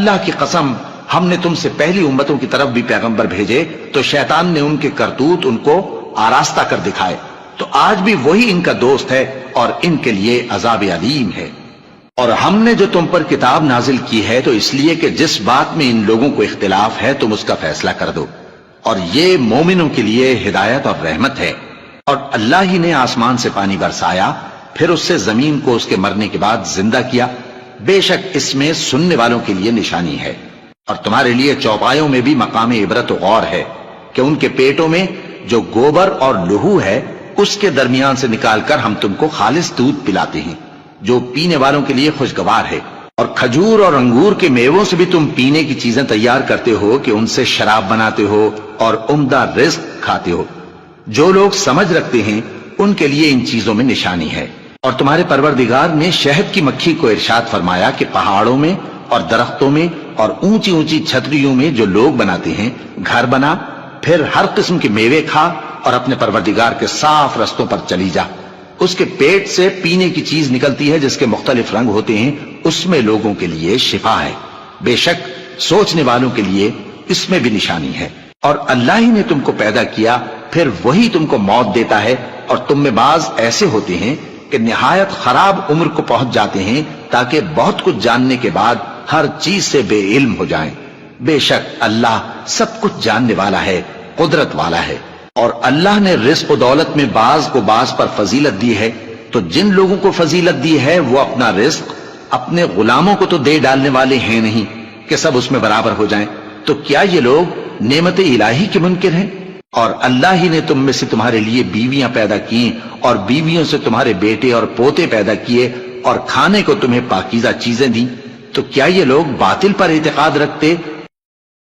اللہ کی قسم ہم نے تم سے پہلی امتوں کی طرف بھی پیغمبر بھیجے تو شیطان نے ان کے کرتوت ان کو آراستہ کر دکھائے، تو آج بھی وہی ان کا دوست ہے اور ان کے لیے عذاب علیم ہے۔ اور ہم نے جو تم پر کتاب نازل کی ہے تو اس لیے کہ جس بات میں ان لوگوں کو اختلاف ہے تم اس کا فیصلہ کر دو، اور یہ مومنوں کے لیے ہدایت اور رحمت ہے۔ اور اللہ ہی نے آسمان سے پانی برسایا، پھر اس سے زمین کو اس کے مرنے کے بعد زندہ کیا، بے شک اس میں سننے والوں کے لیے نشانی ہے۔ اور تمہارے لیے چوپایوں میں بھی مقام عبرت و غور ہے کہ ان کے پیٹوں میں جو گوبر اور لہو ہے اس کے درمیان سے نکال کر ہم تم کو خالص دودھ پلاتے ہیں جو پینے والوں کے لیے خوشگوار ہے، اور کھجور اور انگور کے میووں سے بھی تم پینے کی چیزیں تیار کرتے ہو کہ ان سے شراب بناتے ہو اور عمدہ رزق کھاتے ہو۔ جو لوگ سمجھ رکھتے ہیں ان کے لیے ان چیزوں میں نشانی ہے۔ اور تمہارے پروردگار نے شہد کی مکھی کو ارشاد فرمایا کہ پہاڑوں میں اور درختوں میں اور اونچی اونچی چھتریوں میں جو لوگ بناتے ہیں گھر بنا، پھر ہر قسم کے میوے کھا اور اپنے پروردگار کے صاف رستوں پر چلی جا۔ اس کے پیٹ سے پینے کی چیز نکلتی ہے جس کے مختلف رنگ ہوتے ہیں، اس میں لوگوں کے لیے شفا ہے، بے شک سوچنے والوں کے لیے اس میں بھی نشانی ہے۔ اور اللہ ہی نے تم کو پیدا کیا، پھر وہی تم کو موت دیتا ہے، اور تم میں بعض ایسے ہوتے ہیں کہ نہایت خراب عمر کو پہنچ جاتے ہیں تاکہ بہت کچھ جاننے کے بعد ہر چیز سے بے علم ہو جائیں۔ بے شک اللہ سب کچھ جاننے والا ہے، قدرت والا ہے۔ اور اللہ نے رزق و دولت میں بعض کو بعض پر فضیلت دی ہے، تو جن لوگوں کو فضیلت دی ہے وہ اپنا رزق اپنے غلاموں کو تو دے ڈالنے والے ہیں نہیں کہ سب اس میں برابر ہو جائیں، تو کیا یہ لوگ نعمت الہی کے منکر ہیں؟ اور اللہ ہی نے تم میں سے تمہارے لیے بیویاں پیدا کی اور بیویوں سے تمہارے بیٹے اور پوتے پیدا کیے اور کھانے کو تمہیں پاکیزہ چیزیں دیں، تو کیا یہ لوگ باطل پر اعتقاد رکھتے